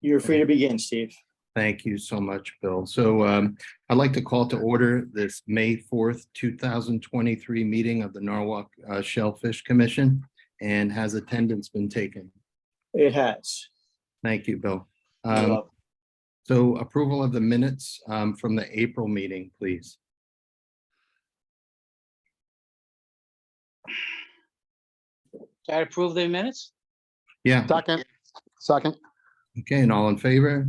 You're free to begin, Steve. Thank you so much, Bill. So I'd like to call to order this May 4th, 2023 meeting of the Norwalk Shellfish Commission. And has attendance been taken? It has. Thank you, Bill. You're welcome. So approval of the minutes from the April meeting, please. Can I approve the minutes? Yeah, Second. okay, and all in favor?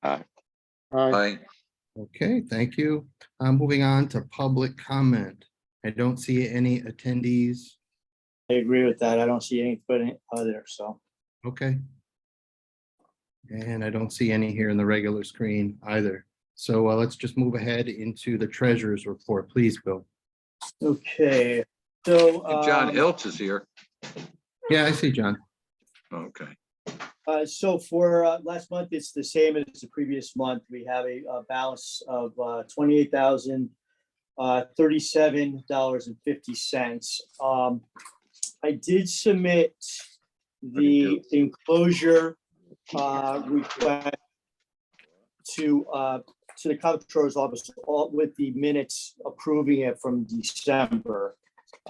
Aye. Okay, thank you. Moving on to public comment. I don't see any attendees. I agree with that. I don't see anybody other, so. Okay. And I don't see any here in the regular screen either. So let's just move ahead into the treasurer's report, please, Bill. Okay, so. John Iltz is here. Yeah, I see John. Okay. So for last month, it's the same as the previous month. We have a balance of $28,037.50. I did submit the enclosure request to the comptroller's office with the minutes approving it from December.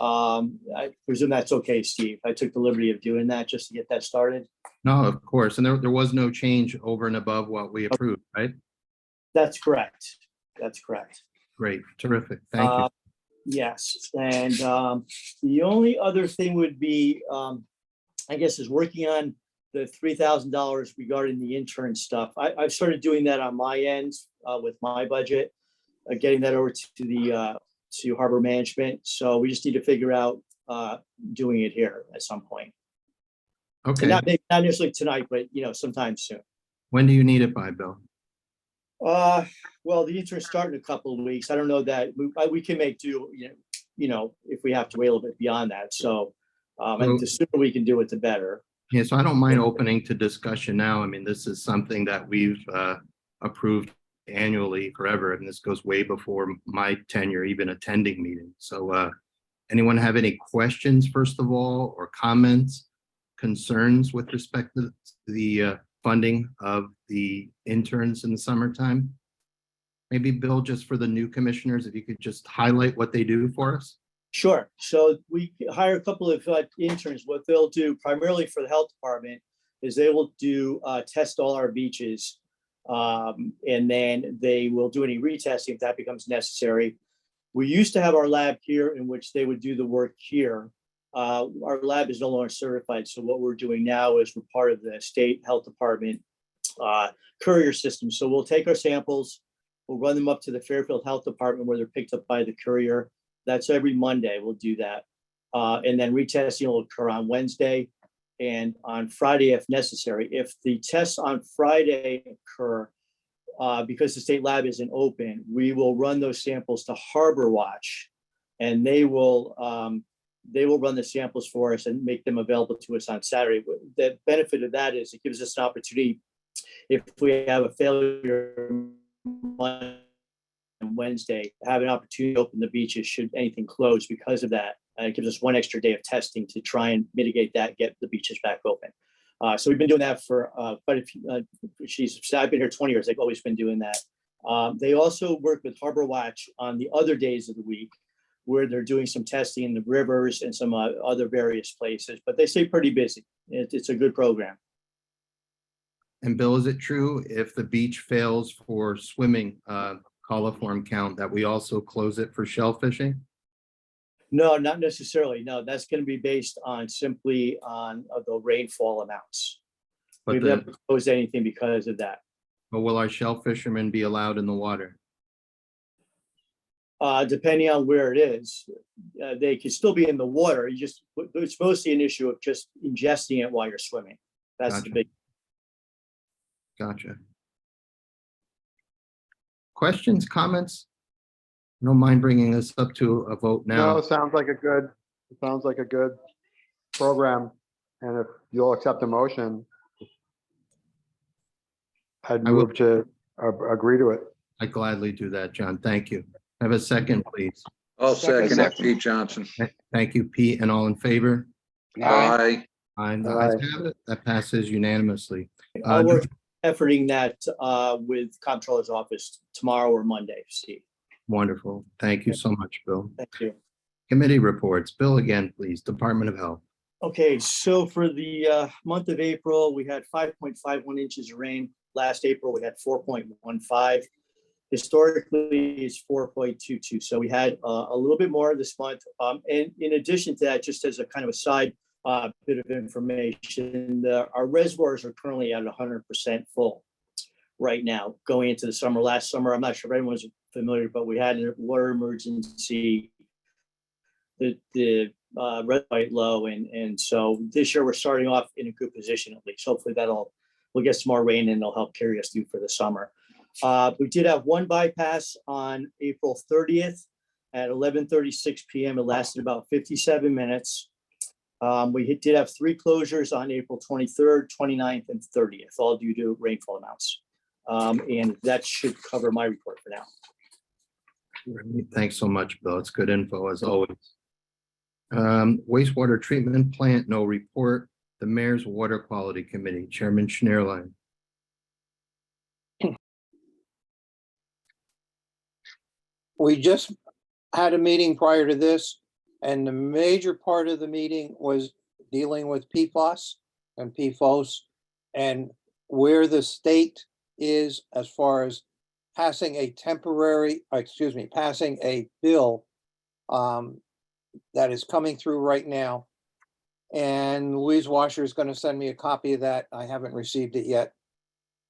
I presume that's okay, Steve. I took the liberty of doing that just to get that started. No, of course. And there was no change over and above what we approved, right? That's correct. That's correct. Great, terrific. Thank you. Yes, and the only other thing would be, I guess, is working on the $3,000 regarding the intern stuff. I've started doing that on my end with my budget, getting that over to the to Harbor Management. So we just need to figure out doing it here at some point. Okay. And not necessarily tonight, but sometime soon. When do you need it by, Bill? Well, the intern's starting in a couple of weeks. I don't know that we can make do, if we have to wait a little bit beyond that. So I think the sooner we can do it, the better. Yeah, so I don't mind opening to discussion now. I mean, this is something that we've approved annually forever, and this goes way before my tenure, even attending meetings. So anyone have any questions, first of all, or comments, concerns with respect to the funding of the interns in the summertime? Maybe Bill, just for the new commissioners, if you could just highlight what they do for us. Sure. So we hire a couple of interns. What they'll do primarily for the health department is they will do test all our beaches, and then they will do any retesting if that becomes necessary. We used to have our lab here in which they would do the work here. Our lab is no longer certified. So what we're doing now is we're part of the state health department courier system. So we'll take our samples, we'll run them up to the Fairfield Health Department where they're picked up by the courier. That's every Monday. We'll do that. And then retesting will occur on Wednesday and on Friday if necessary. If the tests on Friday occur, because the state lab isn't open, we will run those samples to Harbor Watch, and they will run the samples for us and make them available to us on Saturday. The benefit of that is it gives us an opportunity if we have a failure on Wednesday, have an opportunity to open the beaches should anything close because of that. It gives us one extra day of testing to try and mitigate that, get the beaches back open. So we've been doing that for quite a few, I've been here 20 years. They've always been doing that. They also work with Harbor Watch on the other days of the week where they're doing some testing in the rivers and some other various places, but they stay pretty busy. It's a good program. And Bill, is it true if the beach fails for swimming coliform count that we also close it for shellfishing? No, not necessarily. No, that's going to be based on simply on the rainfall amounts. But We've never closed anything because of that. But will our shell fishermen be allowed in the water? Depending on where it is, they can still be in the water. It's mostly an issue of just ingesting it while you're swimming. That's Gotcha. the big. Gotcha. Questions, comments? I don't mind bringing this up to a vote now. No, it sounds like a good program. And if you'll accept the motion, I'd I will. move to agree to it. I gladly do that, John. Thank you. Have a second, please. I'll second it, Pete Johnson. Thank you, Pete, and all in favor. Aye. And the Aye. ayes have it. That passes unanimously. I'll work efforting that with comptroller's office tomorrow or Monday, Steve. Wonderful. Thank you so much, Bill. Thank you. Committee reports. Bill again, please. Department of Health. Okay, so for the month of April, we had 5.51 inches of rain. Last April, we had 4.15. Historically, it's 4.22. So we had a little bit more this month. And in addition to that, just as a kind of a side bit of information, our reservoirs are currently at 100% full right now, going into the summer. Last summer, I'm not sure if everyone's familiar, but we had a water emergency. The red light low, and so this year we're starting off in a good position at least. Hopefully we'll get some more rain and it'll help carry us through for the summer. We did have one bypass on April 30th at 11:36 p.m. It lasted about 57 minutes. We did have three closures on April 23rd, 29th, and 30th, all due to rainfall amounts. And that should cover my report for now. Thanks so much, Bill. It's good info as always. Wastewater treatment plant, no report. The Mayor's Water Quality Committee, Chairman Schnierlein. We just had a meeting prior to this, and the major part of the meeting was dealing with PFAS and PFOS and where the state is as far as passing a bill that is coming through right now. And Louise Washer is going to send me a copy of that. I haven't received it yet.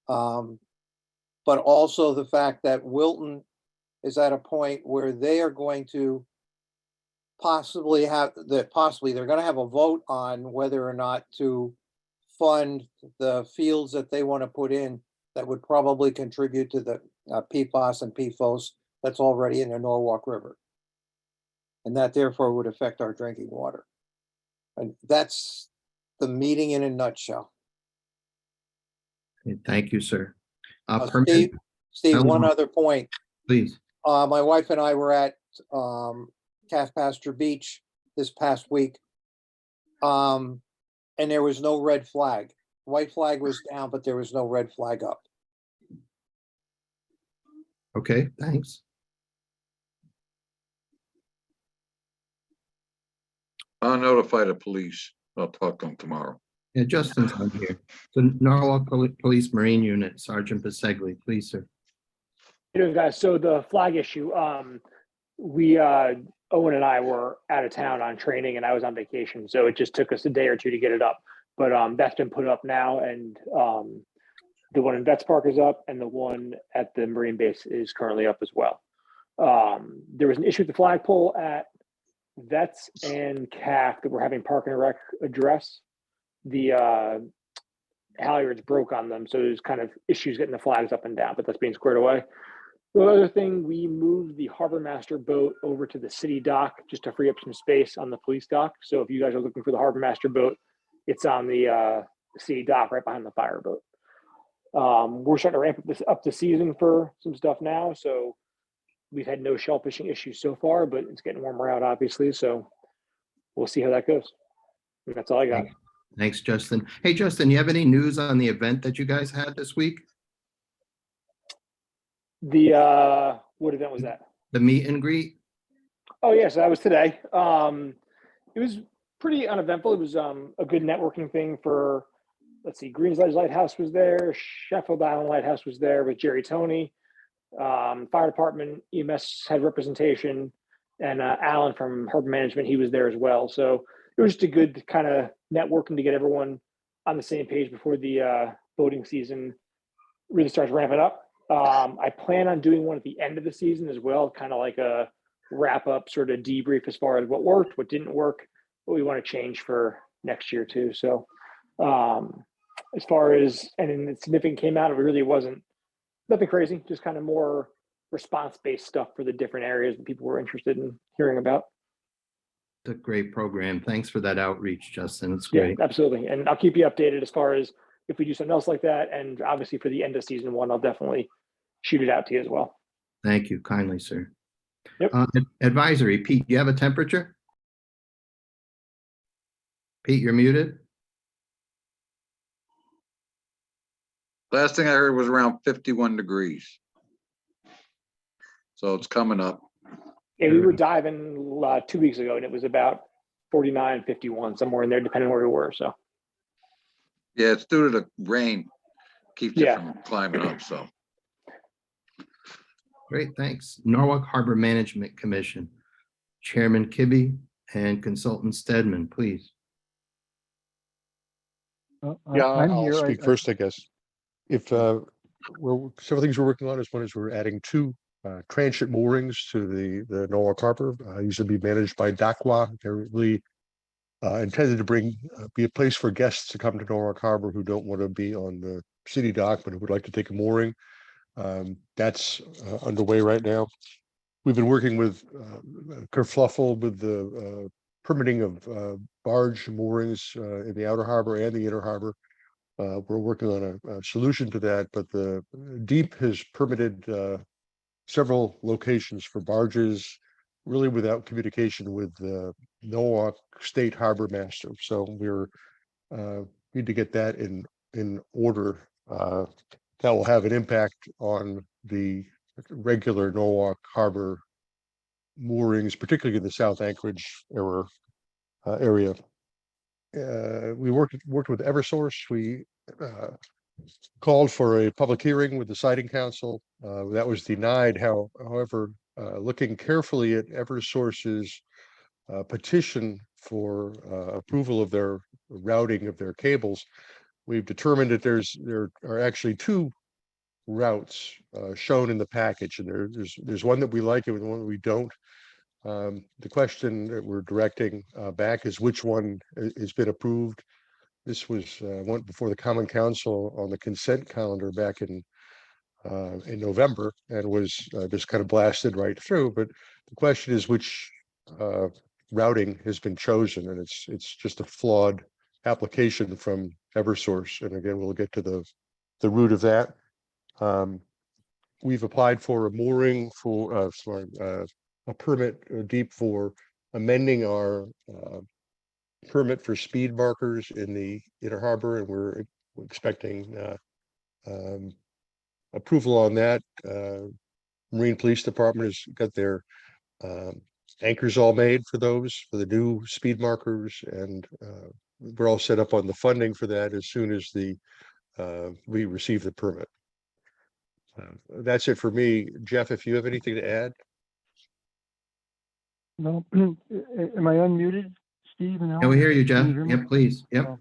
But also the fact that Wilton is at a point where they are going to possibly they're going to have a vote on whether or not to fund the fields that they want to put in that would probably contribute to the PFAS and PFOS that's already in the Norwalk River. And that therefore would affect our drinking water. And that's the meeting in a nutshell. Okay, thank you, sir. Steve, one other point. Please. My wife and I were at Calf Pasture Beach this past week. And there was no red flag. White flag was down, but there was no red flag up. Okay, thanks. I'll notify the police. I'll talk to them tomorrow. Yeah, Justin's on here. The Norwalk Police Marine Unit, Sergeant Bisegli, please, sir. Hey, doing, guys. So the flag issue, Owen and I were out of town on training and I was on vacation. So it just took us a day or two to get it up. But that's been put up now, and the one in Vets Park is up and the one at the Marine base is currently up as well. There was an issue with the flagpole at Vets and CAF that we're having Park and Rec address. The halyards broke on them, so there's kind of issues getting the flags up and down, but that's being squared away. The other thing, we moved the harbor master boat over to the city dock just to free up some space on the police dock. So if you guys are looking for the harbor master boat, it's on the city dock right behind the fire boat. We're starting to ramp up the season for some stuff now, so we've had no shellfishing issues so far, but it's getting warmer out, obviously, so we'll see how that goes. And that's all I got. Thanks, Justin. Hey, Justin, you have any news on the event that you guys had this week? The what event was that? The meet and greet? Oh, yes, that was today. It was pretty uneventful. It was a good networking thing for, let's see, Greens Ledge Lighthouse was there, Sheffield Island Lighthouse was there with Jerry Tony. Fire department, EMS had representation, and Alan from Harbor Management, he was there as well. So it was just a good kind of networking to get everyone on the same page before the boating season really starts ramping up. I plan on doing one at the end of the season as well, kind of like a wrap up sort of debrief as far as what worked, what didn't work, what we want to change for next year too. So as far as anything significant came out, it really wasn't nothing crazy, just kind of more response-based stuff for the different areas that people were interested in hearing about. It's a great program. Thanks for that outreach, Justin. It's great. Yeah, absolutely. And I'll keep you updated as far as if we do something else like that. And obviously for the end of season one, I'll definitely shoot it out to you as well. Thank you kindly, sir. Yep. Advisory, Pete, do you have a temperature? Pete, you're muted. Last thing I heard was around 51 degrees. So it's coming up. Yeah, we were diving 2 weeks ago and it was about 49, 51, somewhere in there, depending where we were. So Yeah, it's due to the rain. Keeps it Yeah. from climbing up, so. Great, thanks. Norwalk Harbor Management Commission, Chairman Kibbe and Consultant Stedman, please. Yeah, I'm I'll here. speak first, I guess. If, several things we're working on is one is we're adding two transit moorings to the Norwalk Harbor. These will be managed by DACWA. They're really intended to be a place for guests to come to Norwalk Harbor who don't want to be on the city dock, but who would like to take a mooring. That's underway right now. We've been working with Kerfluffle with the permitting of barge moorings in the outer harbor and the inner harbor. We're working on a solution to that, but the Deep has permitted several locations for barges, really without communication with the Norwalk State Harbor Master. So we're need to get that in order. That will have an impact on the regular Norwalk Harbor moorings, particularly in the South Anchorage area. We worked with Eversource. We called for a public hearing with the Siting Council. That was denied. However, looking carefully at Eversource's petition for approval of their routing of their cables, we've determined that there are actually two routes shown in the package, and there's one that we like and one that we don't. The question that we're directing back is which one has been approved. This was went before the Common Council on the consent calendar back in November and was just kind of blasted right through. But the question is which routing has been chosen, and it's just a flawed application from Eversource. And again, we'll get to the root of that. We've applied for a mooring for a permit Deep for amending our permit for speed markers in the inner harbor, and we're expecting approval on that. Marine Police Department has got their anchors all made for those, for the new speed markers, and we're all set up on the funding for that as soon as we receive the permit. That's it for me. Jeff, if you have anything to add. No, am I unmuted, Steve? And Yeah, we hear you, Jeff. Can you hear me? Yep, please. Yep.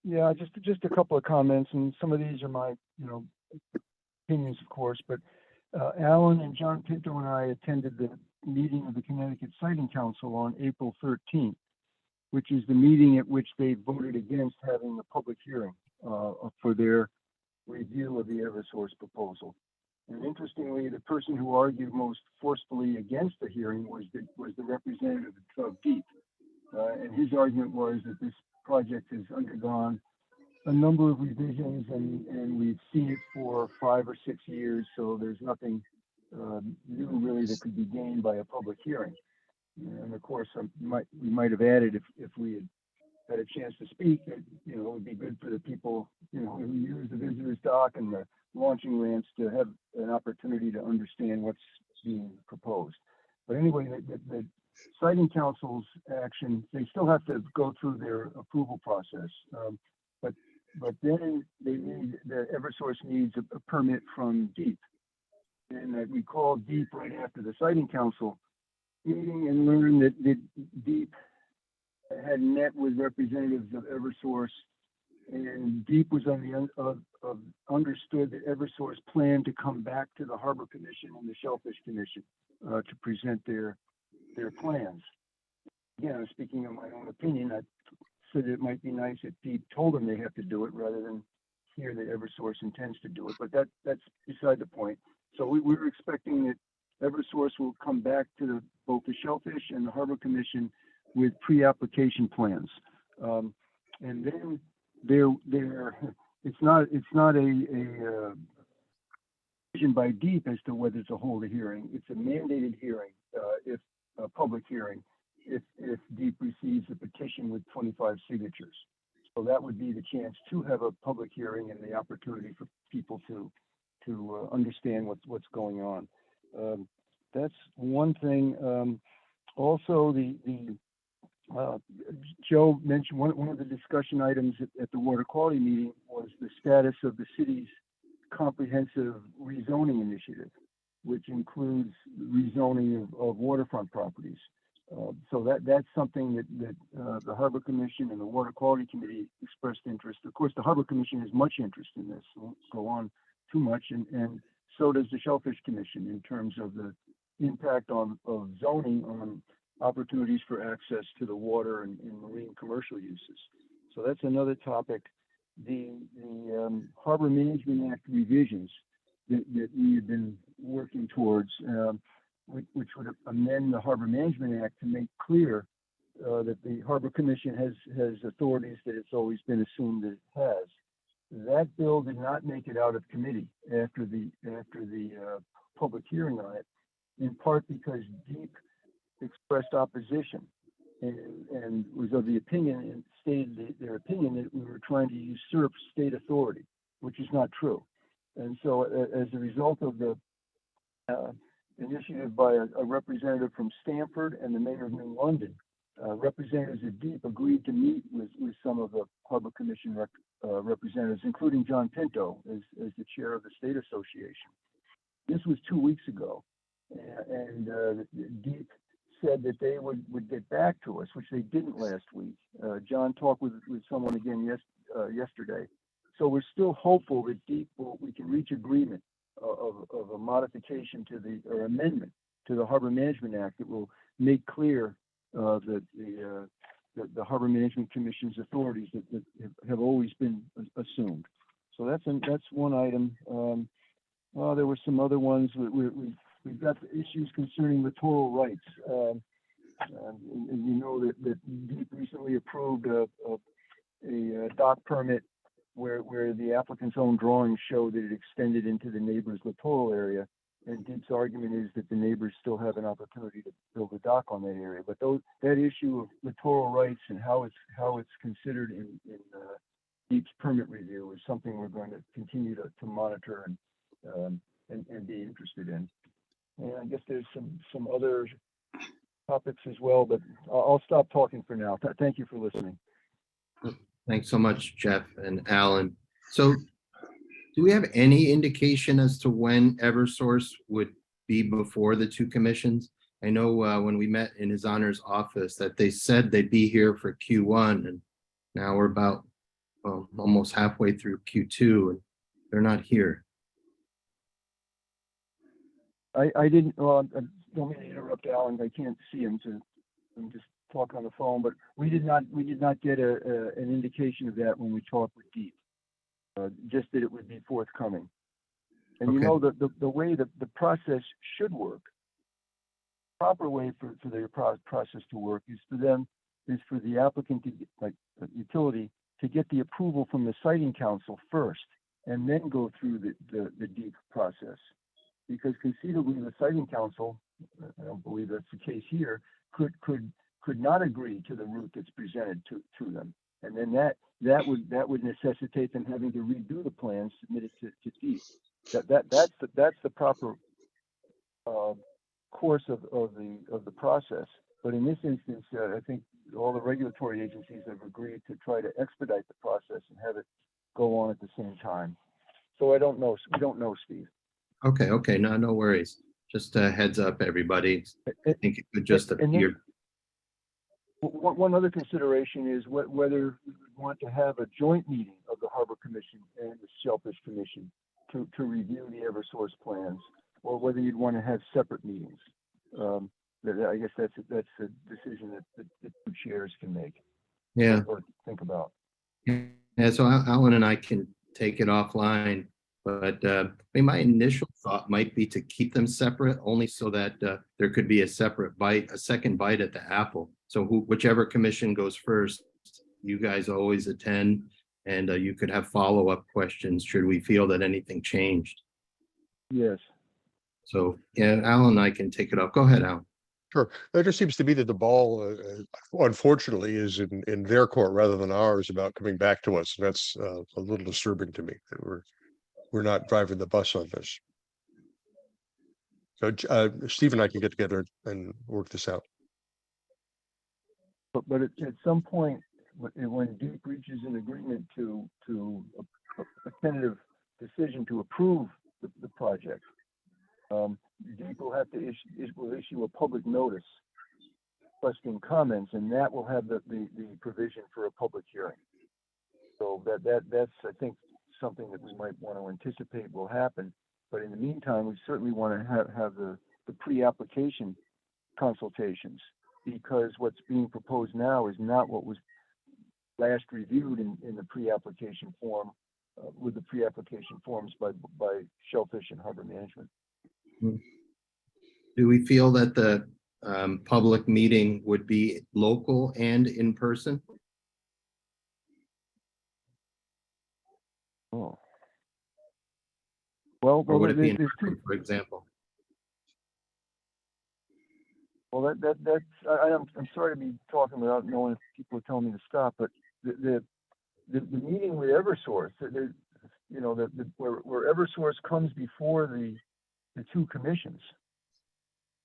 Yeah, just a couple of comments, and some of these are my, opinions, of course, but Alan and John Pinto and I attended the meeting of the Connecticut Siting Council on April 13th, which is the meeting at which they voted against having a public hearing for their review of the Eversource proposal. And interestingly, the person who argued most forcefully against the hearing was the representative of Deep. And his argument was that this project has undergone a number of revisions and we've seen it for 5 or 6 years, so there's nothing new really that could be gained by a public hearing. And of course, we might have added if we had a chance to speak, that it would be good for the people who use the visitors dock and the launching ramps to have an opportunity to understand what's being proposed. But anyway, the Siting Council's action, they still have to go through their approval process. But then the Eversource needs a permit from Deep. And we called Deep right after the Siting Council meeting and learned that Deep had met with representatives of Eversource, and Deep was on the understood that Eversource planned to come back to the Harbor Commission and the Shellfish Commission to present their plans. Again, I'm speaking of my own opinion. I said it might be nice if Deep told them they have to do it rather than hear that Eversource intends to do it, but that's beside the point. So we're expecting that Eversource will come back to both the Shellfish and the Harbor Commission with pre-application plans, and then it's not a decision by Deep as to whether to hold a hearing. It's a mandated hearing, if a public hearing, if Deep receives a petition with 25 signatures. So that would be the chance to have a public hearing and the opportunity for people to understand what's going on. That's one thing. Also, Joe mentioned one of the discussion items at the water quality meeting was the status of the city's comprehensive rezoning initiative, which includes rezoning of waterfront properties. So that's something that the Harbor Commission and the Water Quality Committee expressed interest. Of course, the Harbor Commission has much interest in this. I won't go on too much, and so does the Shellfish Commission in terms of the impact of zoning on opportunities for access to the water and marine commercial uses. So that's another topic. The Harbor Management Act revisions that we have been working towards, which would amend the Harbor Management Act to make clear that the Harbor Commission has authorities that it's always been assumed that it has. That bill did not make it out of committee after the public hearing on it, in part because DEEP expressed opposition and was of the opinion and stated their opinion that we were trying to usurp state authority, which is not true. And so as a result of the initiative by a representative from Stamford and the mayor of New London, representatives of DEEP agreed to meet with some of the Harbor Commission representatives, including John Pinto as the chair of the state association. This was 2 weeks ago, and DEEP said that they would get back to us, which they didn't last week. John talked with someone again yesterday. So we're still hopeful that DEEP we can reach agreement of a modification or amendment to the Harbor Management Act that will make clear that the Harbor Management Commission's authorities that have always been assumed. So that's one item. Well, there were some other ones. We've got the issues concerning littoral rights. And you know that DEEP recently approved a dock permit where the applicant's own drawings show that it extended into the neighbor's littoral area. And DEEP's argument is that the neighbors still have an opportunity to build a dock on that area. But that issue of littoral rights and how it's considered in DEEP's permit review is something we're going to continue to monitor and be interested in. And I guess there's some other topics as well, but I'll stop talking for now. Thank you for listening. Thanks so much, Jeff and Alan. So do we have any indication as to when Eversource would be before the two commissions? I know when we met in His Honor's office that they said they'd be here for Q1, and now we're about almost halfway through Q2 and they're not here. I didn't, I don't mean to interrupt Alan, I can't see him, so I'm just talking on the phone, but we did not get an indication of that when we talked with DEEP. Just that it would be forthcoming. And Okay. you know, the way that the process should work, proper way for their process to work is for the applicant to get, like the utility, to get the approval from the siting council first, and then go through the DEEP process. Because conceivably the siting council, I don't believe that's the case here, could not agree to the route that's presented to them. And then that would necessitate them having to redo the plans submitted to DEEP. That's the proper course of the process. But in this instance, I think all the regulatory agencies have agreed to try to expedite the process and have it go on at the same time. So I don't know. We don't know, Steve. Okay, no worries. Just a heads up, everybody. I think it could just And then- appear. One other consideration is whether we would want to have a joint meeting of the Harbor Commission and the Shellfish Commission to review the Eversource plans, or whether you'd want to have separate meetings. I guess that's a decision that the two chairs can make. Yeah. Or think about. Yeah, so Alan and I can take it offline, but my initial thought might be to keep them separate, only so that there could be a second bite at the apple. So whichever commission goes first, you guys always attend, and you could have follow-up questions should we feel that anything changed. Yes. So yeah, Alan and I can take it off. Go ahead, Alan. Sure. It just seems to me that the ball, unfortunately, is in their court rather than ours about coming back to us. And that's a little disturbing to me that we're not driving the bus on this. So Steve and I can get together and work this out. But at some point, when Deep reaches an agreement to a tentative decision to approve the project, Deep will have to issue a public notice requesting comments, and that will have the provision for a public hearing. So that's, I think, something that we might want to anticipate will happen. But in the meantime, we certainly want to have the pre-application consultations, because what's being proposed now is not what was last reviewed in the pre-application form, with the pre-application forms by Shellfish and Harbor Management. Do we feel that the public meeting would be local and in person? Oh. Well, Or would it be in there's two. person, for example? Well, that's I'm sorry to be talking without knowing if people are telling me to stop, but the meeting with EverSource, where EverSource comes before the two commissions,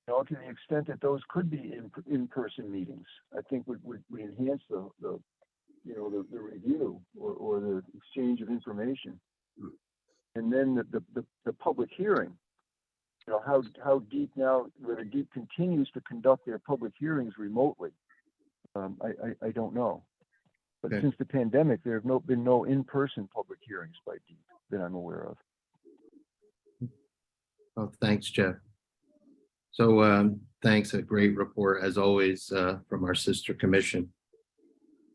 to the extent that those could be in-person meetings, I think would enhance the review or the exchange of information. And then the public hearing, how Deep now, whether Deep continues to conduct their public hearings remotely, I don't know. But Okay. since the pandemic, there have been no in-person public hearings by Deep that I'm aware of. Oh, thanks, Jeff. So thanks, a great report as always from our sister commission.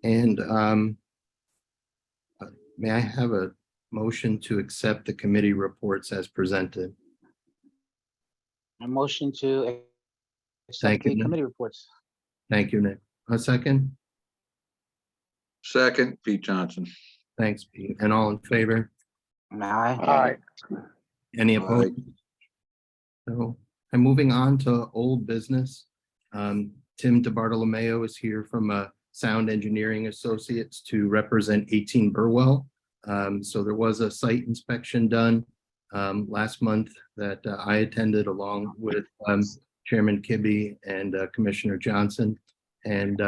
And may I have a motion to accept the committee reports as presented? A motion to Thank accept you, the Nick. committee reports. Thank you, Nick. A second? Second, Pete Johnson. Thanks, Pete. And all in favor? Aye. Any opposed? So I'm moving on to old business. Tim DeBartolomeo is here from Sound Engineering Associates to represent 18 Burwell. So there was a site inspection done last month that I attended along with Chairman Kibbe and Commissioner Johnson. And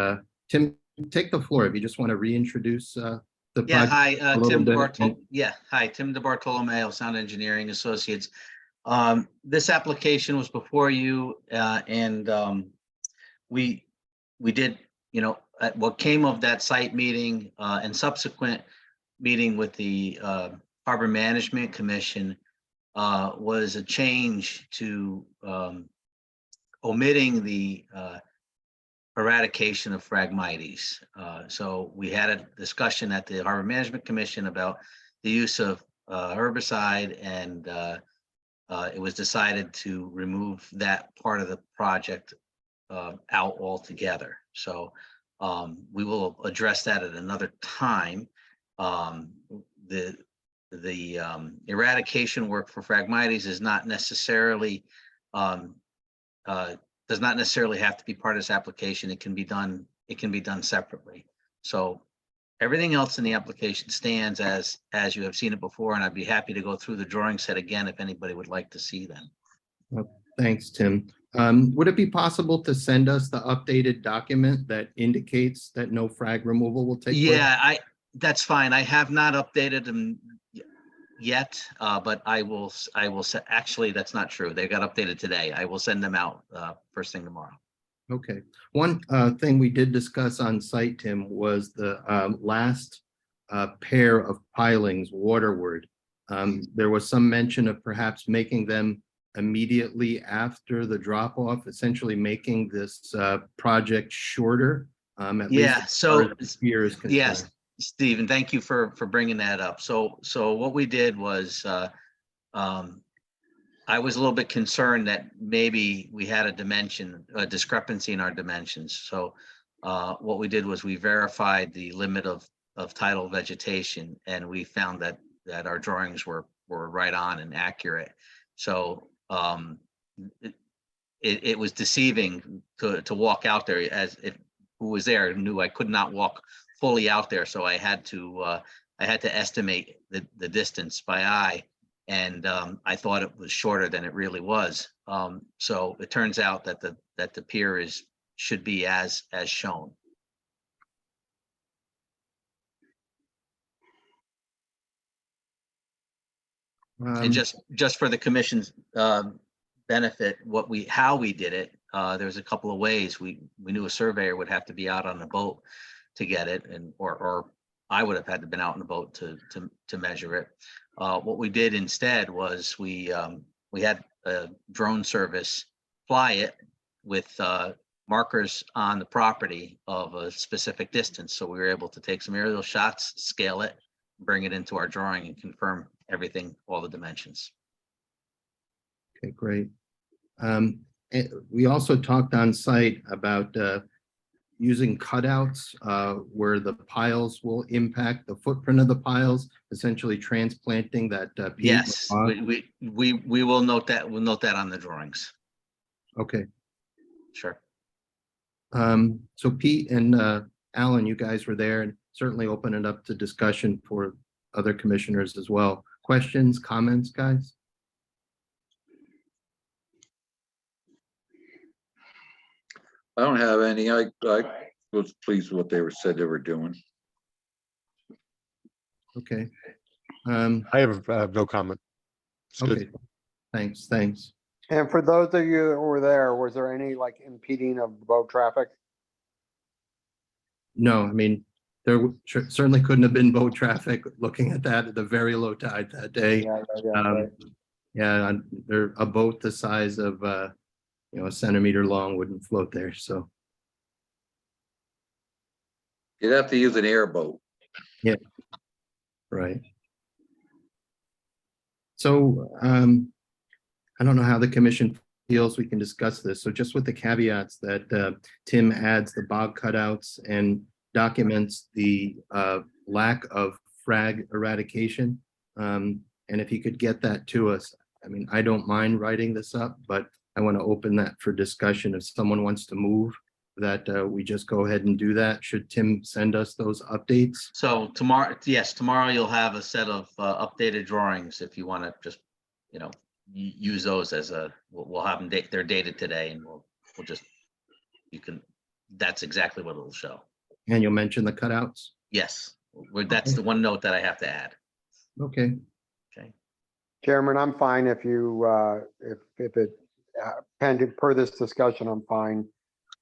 Tim, take the floor if you just want to reintroduce the Yeah, project. hi, a little Tim bit. Tim DeBartolomeo, Sound Engineering Associates. This application was before you, and we did, what came of that site meeting and subsequent meeting with the Harbor Management Commission was a change to omitting the eradication of Phragmites. So we had a discussion at the Harbor Management Commission about the use of herbicide, and it was decided to remove that part of the project out altogether. So we will address that at another time. The eradication work for Phragmites is not necessarily does not necessarily have to be part of this application. It can be done separately. So everything else in the application stands as you have seen it before, and I'd be happy to go through the drawing set again if anybody would like to see them. Thanks, Tim. Would it be possible to send us the updated document that indicates that no frag removal will take place? Yeah, that's fine. I have not updated them yet, but I will actually, that's not true. They got updated today. I will send them out first thing tomorrow. Okay. One thing we did discuss on site, Tim, was the last pair of pilings waterward. There was some mention of perhaps making them immediately after the drop off, essentially making this project shorter. At least Yeah, as far so as the pier is concerned. yes, Stephen, thank you for bringing that up. So what we did was I was a little bit concerned that maybe we had a discrepancy in our dimensions. So what we did was we verified the limit of tidal vegetation, and we found that our drawings were right on and accurate. So it was deceiving to walk out there, as if who was there knew I could not walk fully out there. So I had to estimate the distance by eye. And I thought it was shorter than it really was. So it turns out that the pier should be as shown. And just for the commission's benefit, how we did it, there's a couple of ways. We knew a surveyor would have to be out on the boat to get it, and or I would have had to been out on the boat to measure it. What we did instead was we had a drone service fly it with markers on the property of a specific distance. So we were able to take some aerial shots, scale it, bring it into our drawing and confirm everything, all the dimensions. Okay, great. And we also talked on site about using cutouts where the piles will impact the footprint of the piles, essentially transplanting that peat. Yes, we will note that. We'll note that on the drawings. Okay. Sure. So Pete and Alan, you guys were there, and certainly open it up to discussion for other commissioners as well. Questions, comments, guys? I don't have any. I was pleased with what said they were doing. Okay. I have no comment. It's good. Okay. Thanks. And for those of you that were there, was there any like impeding of boat traffic? No, I mean, there certainly couldn't have been boat traffic looking at that at the very low tide that day. Right. Yeah, a boat the size of a centimeter long wouldn't float there. So You'd have to use an airboat. yeah, right. So I don't know how the commission feels. We can discuss this. So just with the caveats that Tim adds the bog cutouts and documents the lack of frag eradication. And if you could get that to us, I mean, I don't mind writing this up, but I want to open that for discussion. If someone wants to move that, we just go ahead and do that. Should Tim send us those updates? So tomorrow, yes, tomorrow you'll have a set of updated drawings if you want to just, use those as we'll have them they're dated today, and we'll just, that's exactly what it'll show. And you'll mention the cutouts? Yes, that's the one note that I have to add. Okay. Okay. Chairman, I'm fine if you, if it, pending per this discussion, I'm fine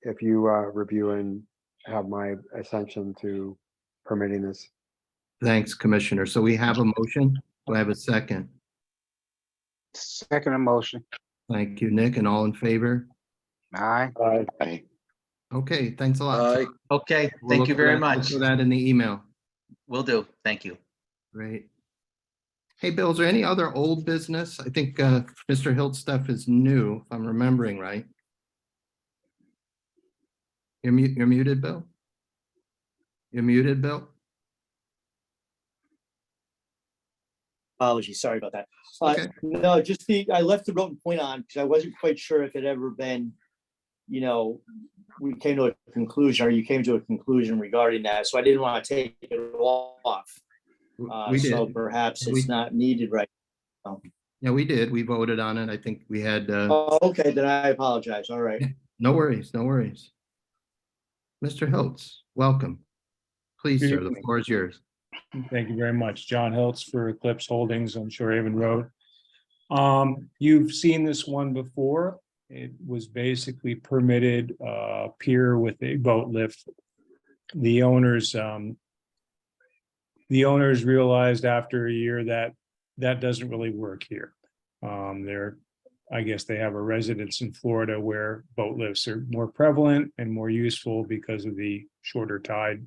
if you review and have my ascension to permitting this. Thanks, Commissioner. So we have a motion. Do I have a second? Second motion. Thank you, Nick, and all in favor? Aye. Aye. Okay, thanks a lot. Aye. Okay, We'll thank look you for very that- much. look for that in the email. Will do. Thank you. Great. Hey, Bill, is there any other old business? I think Mr. Hilt's stuff is new, if I'm remembering right. You're muted, Bill? You're muted, Bill? Apologies, sorry about that. Okay. No, just I left the Roten point on because I wasn't quite sure if it had ever been, we came to a conclusion, or you came to a conclusion regarding that. So I didn't want to take it off. We So did. perhaps it's not needed right now. Yeah, we did. We voted on it. I think we had, Oh, okay, then I apologize. All right. no worries, no worries. Mr. Hiltz, welcome. Please, Good sir, the evening. floor is yours. Thank you very much. John Hiltz for Eclipse Holdings on Shorehaven Road. You've seen this one before. It was basically permitted pier with a boat lift. The owners realized after a year that that doesn't really work here. I guess they have a residence in Florida where boat lifts are more prevalent and more useful because of the shorter tide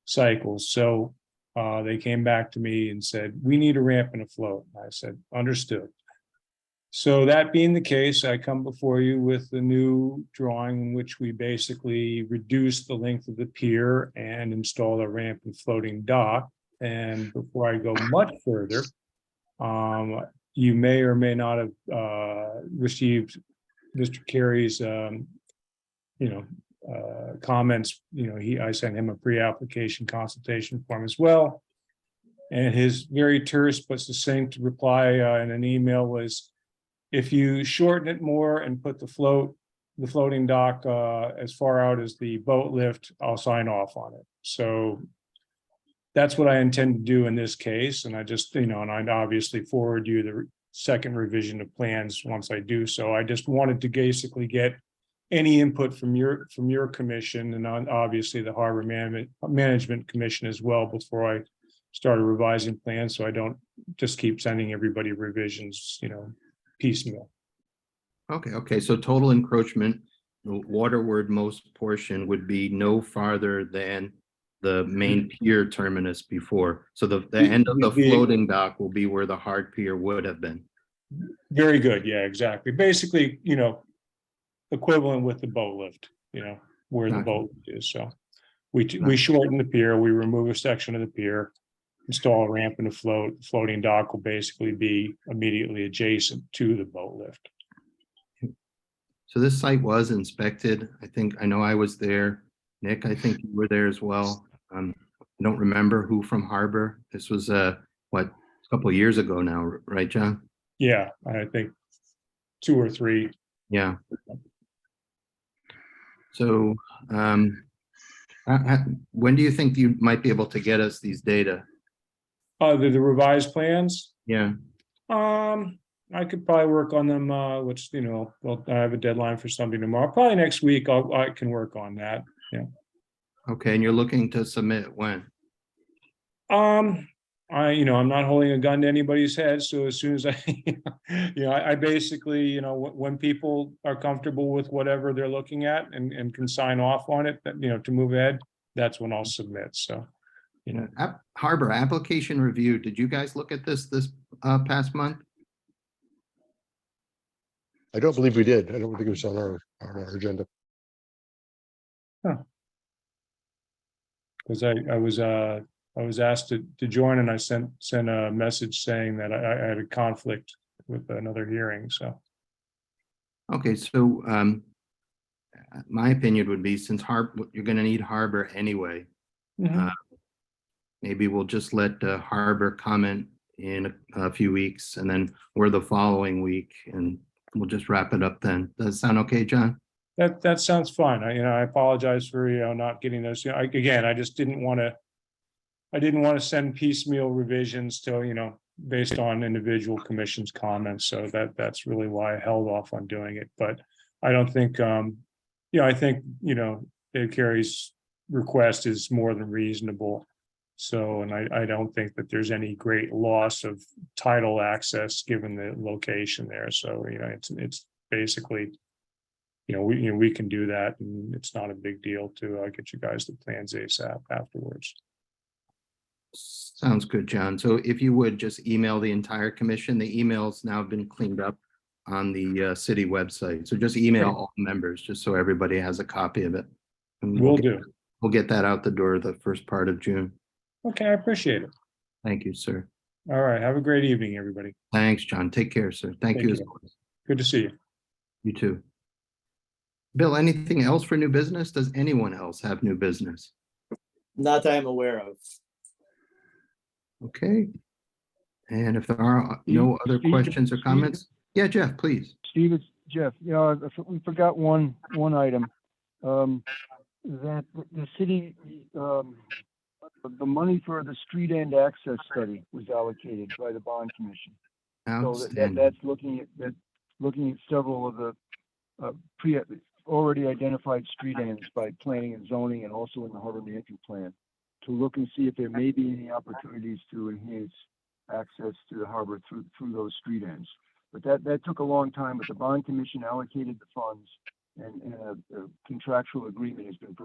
cycles. So they came back to me and said, we need a ramp and a float. I said, understood. So that being the case, I come before you with the new drawing in which we basically reduce the length of the pier and install a ramp and floating dock. And before I go much further, you may or may not have received Mr. Carey's, comments, I sent him a pre-application consultation form as well. And his very terse but succinct reply in an email was, if you shorten it more and put the floating dock as far out as the boat lift, I'll sign off on it. So that's what I intend to do in this case. And I just, and I'd obviously forward you the second revision of plans once I do so. I just wanted to basically get any input from your commission and obviously the Harbor Management Commission as well before I start revising plans, so I don't just keep sending everybody revisions, piecemeal. Okay, so total encroachment, the waterward most portion would be no farther than the main pier terminus before. So the end of the floating dock will be where the hard pier would have been. Very good, yeah, exactly. Basically, equivalent with the boat lift, where the Gotcha. boat is, so. We shorten the pier, we remove a section of the pier, install a ramp and a floating dock will basically be immediately adjacent to the boat lift. So this site was inspected. I know I was there. Nick, I think you were there as well. I don't remember who from Harbor. This was a couple of years ago now, right, John? Yeah, I think 2 or 3. Yeah. So when do you think you might be able to get us these data? The revised plans, Yeah. I could probably work on them, which, I have a deadline for something tomorrow, probably next week, I can work on that, yeah. Okay, and you're looking to submit when? I'm not holding a gun to anybody's head, so as soon as I basically, when people are comfortable with whatever they're looking at and can sign off on it, to move ahead, that's when I'll submit, so. Harbor application review. Did you guys look at this past month? I don't believe we did. I don't think it was on our agenda. Because I was asked to join and I sent a message saying that I had a conflict with another hearing, so. Okay, so my opinion would be, since you're going to need Harbor anyway, maybe we'll just let Harbor comment in a few weeks, and then we're the following week, and we'll just wrap it up then. Does that sound okay, John? That sounds fine. I apologize for not getting those. Again, I just didn't want to send piecemeal revisions to based on individual commission's comments. So that's really why I held off on doing it. But I don't think I think Dave Carey's request is more than reasonable. So, and I don't think that there's any great loss of tidal access given the location there. So, it's basically, we can do that, and it's not a big deal to get you guys the plans ASAP afterwards. Sounds good, John. So if you would just email the entire commission, the email's now been cleaned up on the city website. So just email all members, just so everybody has a copy of it. And Will do. We'll get that out the door the first part of June. Okay, I appreciate it. Thank you, sir. All right, have a great evening, everybody. Thanks, John. Take care, sir. Thank you as always. Good to see you. You too. Bill, anything else for new business? Does anyone else have new business? Not that I'm aware of. Okay. And if there are no other questions or comments, yeah, Jeff, please. Steve, it's Jeff. Yeah, we forgot one item. That the city, the money for the street end access study was allocated by the bond commission. So that's looking at several of the already identified street ends by planning and zoning, and also in the harbor management plan, to look and see if there may be any opportunities to enhance access to the harbor through those street ends. But that took a long time, but the bond commission allocated the funds, and a contractual agreement has been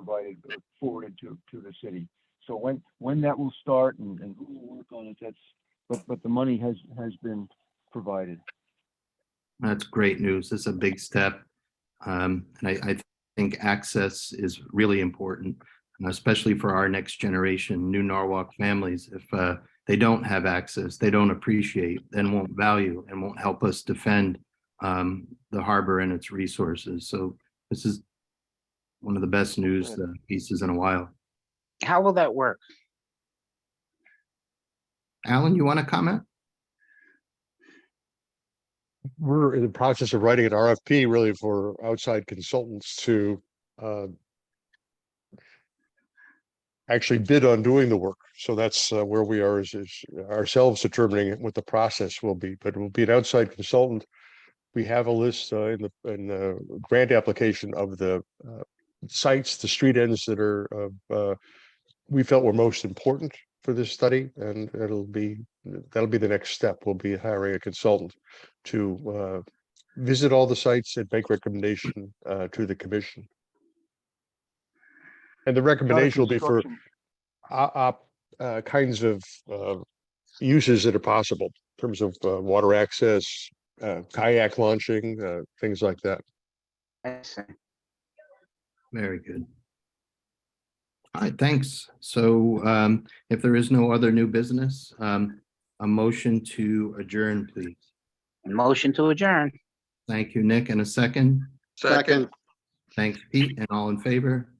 forwarded to the city. So when that will start and who will work on it, but the money has been provided. That's great news. It's a big step. And I think access is really important, especially for our next generation, new Norwalk families. If they don't have access, they don't appreciate, then won't value, and won't help us defend the harbor and its resources. So this is one of the best news pieces in a while. How will that work? Alan, you want to comment? We're in the process of writing an RFP really for outside consultants to actually bid on doing the work. So that's where we are is ourselves determining what the process will be, but it will be an outside consultant. We have a list in the grant application of the sites, the street ends that are we felt were most important for this study, and that'll be the next step. We'll be hiring a consultant to visit all the sites and make recommendation to the commission. And the recommendation will be for kinds of uses that are possible in terms of water access, kayak launching, things like that. I see. Very good. All right, thanks. So if there is no other new business, a motion to adjourn, please. Motion to adjourn. Thank you, Nick. And a second. Second. Thanks, Pete. And all in favor?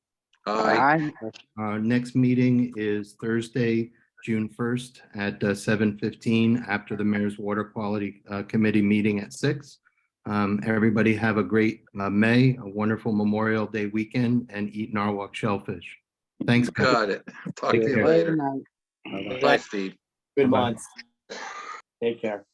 Aye. Our next meeting is Thursday, June 1st at 7:15 after the Mayor's Water Quality Committee meeting at 6. Everybody have a great May, a wonderful Memorial Day weekend, and eat Narwhal shellfish. Thanks, guys. Got it. Talk to you Take care. later. Good night. Bye, Steve. Good Bye-bye. month. Take care.